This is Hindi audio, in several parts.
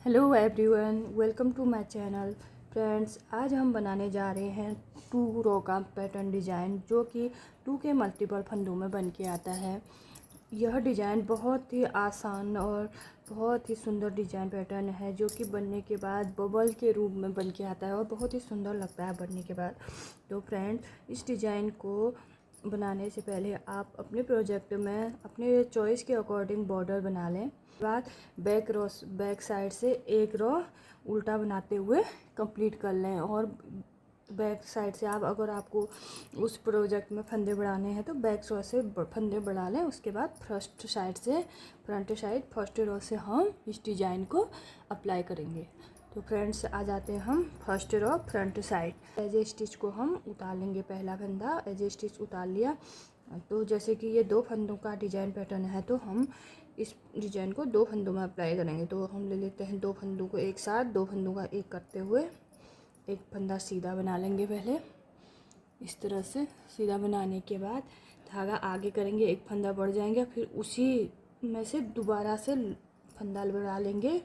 Hello everyone, welcome to my channel. Friends, आज हम बनाने जा रहे हैं 2 रो का पैटर्न डिज़ाइन, जो कि 2 के मल्टीपल फंदों में बन के आता है। यह डिज़ाइन बहुत ही आसान और बहुत ही सुंदर डिज़ाइन पैटर्न है, जो कि बनने के बाद बबल के रूप में बन के आता है और बहुत ही सुंदर लगता है बनने के बाद। तो फ्रेंड्स, इस डिज़ाइन को बनाने से पहले आप अपने प्रोजेक्ट में अपने चॉइस के अकॉर्डिंग बॉर्डर बना लें। बाद बैक साइड से एक रो उल्टा बनाते हुए कंप्लीट कर लें। और बैक साइड से अगर आपको उस प्रोजेक्ट में फंदे बढ़ाने हैं तो बैक रो से फंदे बढ़ा लें। उसके बाद फ्रंट साइड फर्स्ट रो से हम इस डिज़ाइन को अप्लाई करेंगे। तो फ्रेंड्स, आ जाते हैं हम first row front side. Edge a stitch को हम उतार लेंगे। पहला फंदा एज ए स्टिच उतार लिया। तो जैसे कि ये 2 फंदों का डिज़ाइन पैटर्न है, तो हम इस डिज़ाइन को 2 फंदों में अप्लाई करेंगे। तो हम ले लेते हैं 2 फंदों को एक साथ, 2 फंदों का एक करते हुए एक फंदा सीधा बना लेंगे। पहले इस तरह से सीधा बनाने के बाद धागा आगे करेंगे, एक फंदा बढ़ जाएंगे, फिर उसी में से दोबारा से फंदा बढ़ा लेंगे।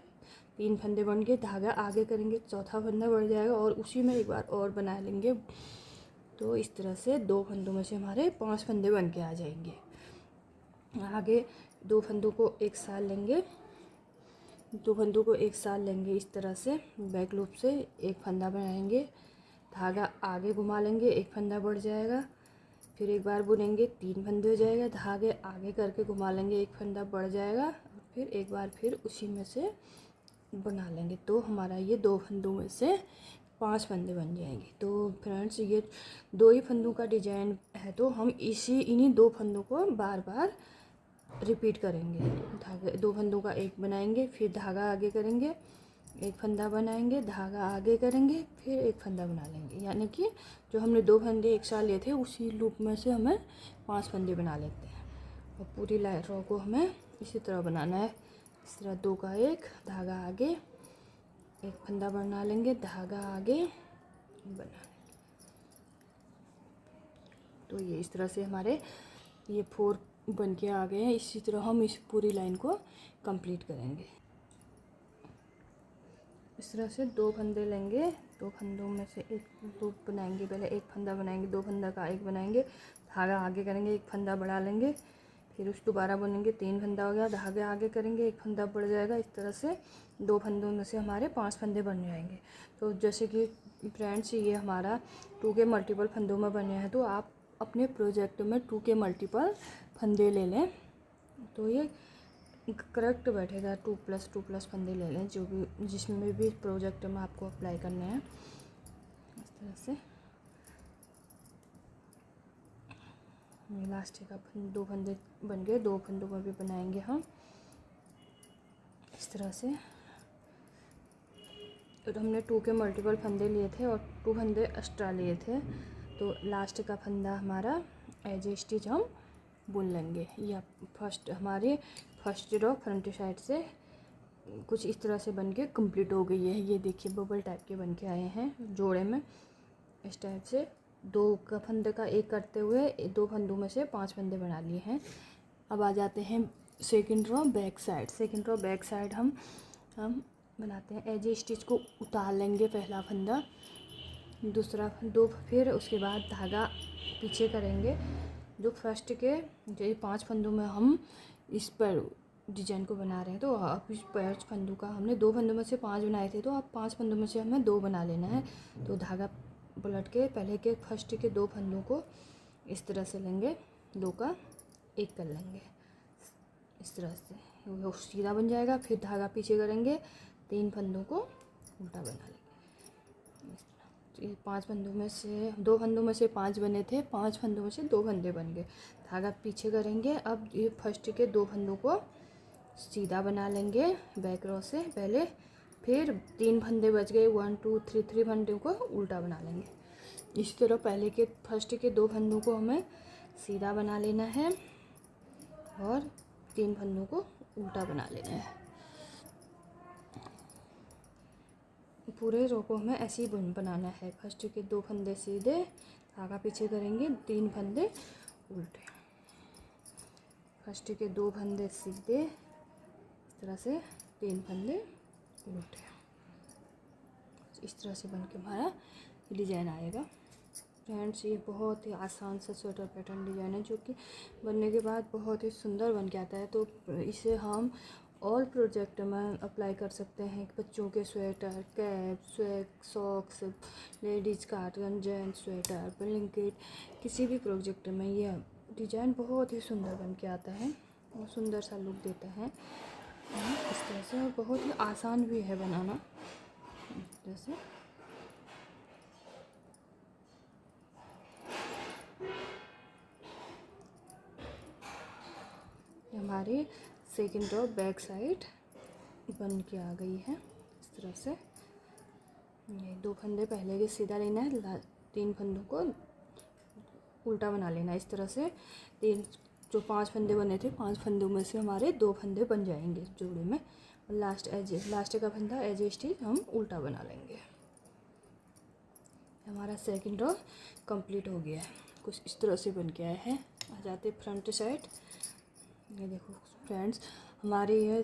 3 फंदे बन के धागा आगे करेंगे, चौथा फंदा बढ़ जाएगा और उसी में एक बार और बना लेंगे। तो इस तरह से 2 फंदों में से हमारे 5 फंदे बन के आ जाएंगे। आगे 2 फंदों को एक साथ लेंगे, 2 फंदों को एक साथ लेंगे। इस तरह से बैक लूप से एक फंदा बनाएंगे, धागा आगे घुमा लेंगे, एक फंदा बढ़ जाएगा, फिर एक बार बुनेंगे, 3 फंदे हो जाएगा, धागे आगे करके घुमा लेंगे, एक फंदा बढ़ जाएगा, फिर एक बार फिर उसी में से बना लेंगे। तो हमारा ये 2 फंदों में से 5 फंदे बन जाएंगे। तो फ्रेंड्स, ये 2 ही फंदों का डिजाइन है, तो हम इन्हीं 2 फंदों को बार बार रिपीट करेंगे। धागे 2 फंदों का एक बनाएंगे, फिर धागा आगे करेंगे, एक फंदा बनाएंगे, धागा आगे करेंगे, फिर एक फंदा बना लेंगे। यानी कि जो हमने 2 फंदे एक साथ लिए थे, उसी लूप में से हमें 5 फंदे बना लेते हैं। और पूरी रो को हमें इसी तरह बनाना है। इस तरह 2 का एक, धागा आगे, एक फंदा बना लेंगे, धागा आगे बना लेंगे। तो ये इस तरह से हमारे ये 4 बन के आ गए हैं। इसी तरह हम इस पूरी लाइन को कंप्लीट करेंगे। इस तरह से 2 फंदे लेंगे, 2 फंदों में से एक लूप बनाएंगे। पहले एक फंदा बनाएंगे, 2 फंदा का एक बनाएंगे, धागा आगे करेंगे, एक फंदा बढ़ा लेंगे, फिर उस दोबारा बुनेंगे, 3 फंदा हो गया, धागा आगे करेंगे, एक फंदा बढ़ जाएगा। इस तरह से 2 फंदों में से हमारे 5 फंदे बन जाएंगे। तो जैसे कि फ्रेंड्स, ये हमारा 2 के मल्टीपल फंदों में बने हैं, तो आप अपने प्रोजेक्ट में 2 के मल्टीपल फंदे ले लें, तो ये करेक्ट बैठेगा। 2+2+ फंदे ले लें, जो भी जिसमें भी प्रोजेक्ट में आपको अप्लाई करने हैं। इस तरह से लास्ट का 2 फंदे बन गए, 2 फंदों में भी बनाएंगे हम इस तरह से। तो हमने 2 के मल्टीपल फंदे लिए थे और 2 फंदे एक्स्ट्रा लिए थे। तो लास्ट का फंदा हमारा एज ए स्टिच हम बुन लेंगे। या हमारी फर्स्ट रो फ्रंट साइड से कुछ इस तरह से बन के कम्प्लीट हो गई है। ये देखिए, बबल टाइप के बन के आए हैं जोड़े में। इस टाइप से 2 का फंदे का एक करते हुए 2 फंदों में से 5 फंदे बना लिए हैं। अब आ जाते हैं second row back side. Second row back side हम बनाते हैं। एज ए स्टिच को उतार लेंगे, पहला फंदा, दूसरा 2, फिर उसके बाद धागा पीछे करेंगे। जो फर्स्ट के जो 5 फंदों में हम इस पर डिजाइन को बना रहे हैं, तो अब इस 5 फंदों का हमने 2 फंदों में से 5 बनाए थे, तो अब 5 फंदों में से हमें 2 बना लेना है। तो धागा पलट के पहले के फर्स्ट के 2 फंदों को इस तरह से लेंगे, 2 का एक कर लेंगे इस तरह से, वो सीधा बन जाएगा। फिर धागा पीछे करेंगे, 3 फंदों को उल्टा बना लेंगे इस तरह। ये 5 फंदों में से 2 फंदों में से 5 बने थे, 5 फंदों में से 2 फंदे बन गए। धागा पीछे करेंगे। अब ये फर्स्ट के 2 फंदों को सीधा बना लेंगे बैक रो से पहले, फिर 3 फंदे बच गए, 1 2 3 3 फंदों को उल्टा बना लेंगे। इसी तरह पहले के फर्स्ट के 2 फंदों को हमें सीधा बना लेना है और 3 फंदों को उल्टा बना लेना है। पूरे रो को हमें ऐसे ही बनाना है। फर्स्ट के 2 फंदे सीधे, धागा पीछे करेंगे, 3 फंदे उल्टे। फर्स्ट के 2 फंदे सीधे, इस तरह से 3 फंदे उल्टे। इस तरह से बन के हमारा डिज़ाइन आएगा। फ्रेंड्स ये बहुत ही आसान सा स्वेटर पैटर्न डिज़ाइन है जो कि बनने के बाद बहुत ही सुंदर बन के आता है। तो इसे हम ऑल प्रोजेक्ट में अप्लाई कर सकते हैं। बच्चों के sweater, cap, swag, socks, ladies cardigan, gents sweater, blanket, किसी भी प्रोजेक्ट में ये डिज़ाइन बहुत ही सुंदर बन के आता है और सुंदर सा लुक देता है इस तरह से। और बहुत ही आसान भी है बनाना जैसे। हमारी सेकंड रो बैक साइड बन के आ गई है इस तरह से। ये 2 फंदे पहले के सीधा लेना है, 3 फंदों को उल्टा बना लेना इस तरह से। 3 जो 5 फंदे बने थे, 5 फंदों में से हमारे 2 फंदे बन जाएंगे जोड़े में। और लास्ट का फंदा एज ए स्टिच हम उल्टा बना लेंगे। हमारा सेकंड रो कंप्लीट हो गया है, कुछ इस तरह से बन के आया है। आ जाते फ्रंट साइड। ये देखो फ्रेंड्स, हमारे ये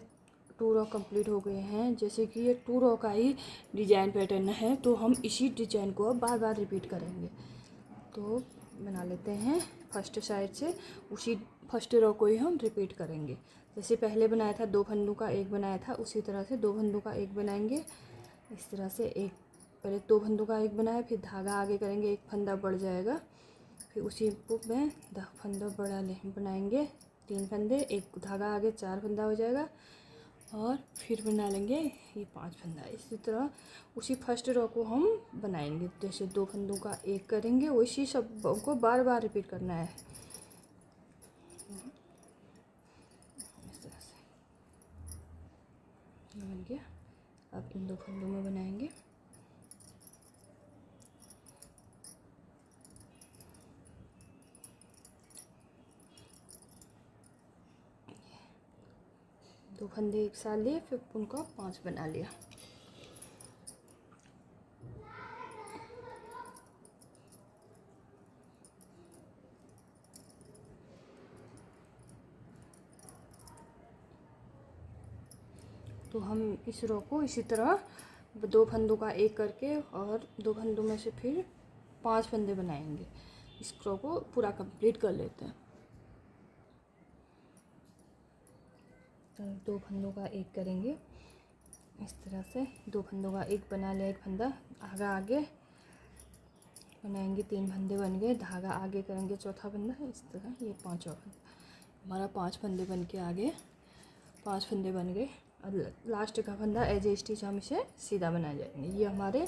2 रो कंप्लीट हो गए हैं। जैसे कि ये 2 रो का ही डिजाइन पैटर्न है तो हम इसी डिजाइन को बार बार रिपीट करेंगे। तो बना लेते हैं फर्स्ट साइड से, उसी फर्स्ट रो को ही हम रिपीट करेंगे। जैसे पहले बनाया था 2 फंदों का एक बनाया था, उसी तरह से 2 फंदों का एक बनाएंगे इस तरह से। एक पहले 2 फंदों का एक बनाया, फिर धागा आगे करेंगे, एक फंदा बढ़ जाएगा, फिर उसी में फंदा बढ़ा बनाएंगे 3 फंदे, एक धागा आगे 4 फंदा हो जाएगा और फिर बना लेंगे ये 5 फंदा। इसी तरह उसी फर्स्ट रो को हम बनाएंगे। जैसे 2 फंदों का एक करेंगे, उसी सब को बार बार रिपीट करना है इस तरह से। ये बन गया। अब इन 2 फंदों में बनाएंगे। दो फंदे एक साथ लिए, फिर उनको 5 बना लिया। तो हम इस रो को इसी तरह 2 फंदों का एक करके और 2 फंदों में से फिर 5 फंदे बनाएंगे। इस रो को पूरा कंप्लीट कर लेते हैं। तो 2 फंदों का एक करेंगे इस तरह से। 2 फंदों का एक बना लिया, एक फंदा आगे बनाएंगे, 3 फंदे बन गए, धागा आगे करेंगे, चौथा फंदा इस तरह। ये 5वां फंदा हमारा 5 फंदे बन के आ गए, 5 फंदे बन गए। और लास्ट का फंदा एज ए स्टिच हम इसे सीधा बना जाएंगे। ये हमारे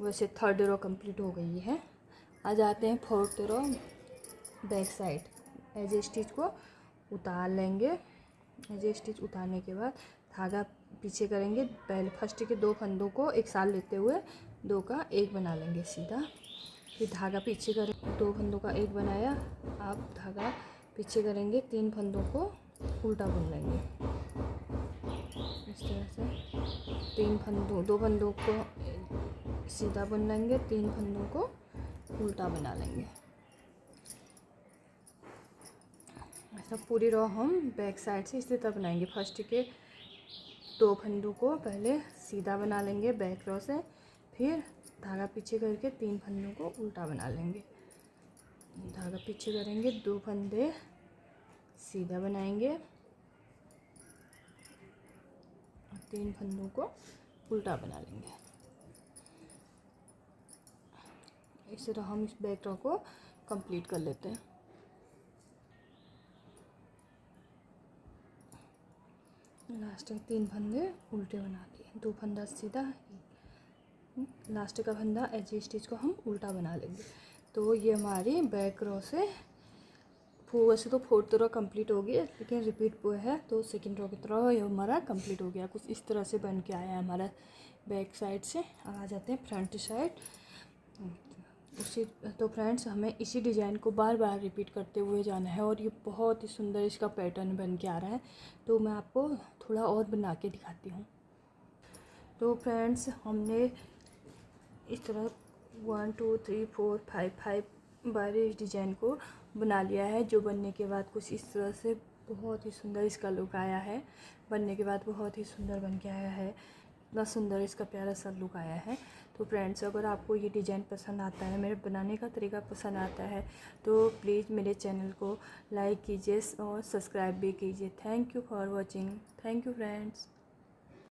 वैसे थर्ड रो कंप्लीट हो गई है। आ जाते हैं fourth row back side. Edge a stitch को उतार लेंगे। एज ए स्टिच उतारने के बाद धागा पीछे करेंगे। पहले फर्स्ट के 2 फंदों को एक साथ लेते हुए 2 का एक बना लेंगे सीधा। फिर धागा पीछे करें, 2 फंदों का एक बनाया, आप धागा पीछे करेंगे, 3 फंदों को उल्टा बुन लेंगे इस तरह से। 2 फंदों को सीधा बुन लेंगे, 3 फंदों को उल्टा बना लेंगे। ऐसा पूरी रो हम बैक साइड से इसी तरह बनाएंगे। फर्स्ट के 2 फंदों को पहले सीधा बना लेंगे बैक रो से, फिर धागा पीछे करके 3 फंदों को उल्टा बना लेंगे। धागा पीछे करेंगे, 2 फंदे सीधा बनाएंगे और 3 फंदों को उल्टा बना लेंगे। इस तरह हम इस बैक रो को कंप्लीट कर लेते हैं। लास्ट के 3 फंदे उल्टे बना दिए, 2 फंदा सीधा, लास्ट का फंदा एज ए स्टिच को हम उल्टा बना लेंगे। तो ये हमारी बैक रो से वैसे तो फोर्थ रो कंप्लीट हो गई, लेकिन रिपीट वो है तो सेकंड रो की तरह ये हमारा कंप्लीट हो गया। कुछ इस तरह से बन के आया है हमारा बैक साइड से। अब आ जाते हैं फ्रंट साइड। उसी तो फ्रेंड्स, हमें इसी डिज़ाइन को बार बार रिपीट करते हुए जाना है और ये बहुत ही सुंदर इसका पैटर्न बन के आ रहा है। तो मैं आपको थोड़ा और बना के दिखाती हूँ। तो फ्रेंड्स, हमने इस तरह 1 2 3 4 5 बार इस डिज़ाइन को बना लिया है, जो बनने के बाद कुछ इस तरह से बहुत ही सुंदर इसका लुक आया है। बनने के बाद बहुत ही सुंदर बन के आया है। कितना सुंदर इसका प्यारा सा लुक आया है। तो फ्रेंड्स, अगर आपको ये डिज़ाइन पसंद आता है, मेरे बनाने का तरीका पसंद आता है, तो प्लीज़ मेरे चैनल को लाइक कीजिए और सब्सक्राइब भी कीजिए। Thank you for watching. Thank you friends.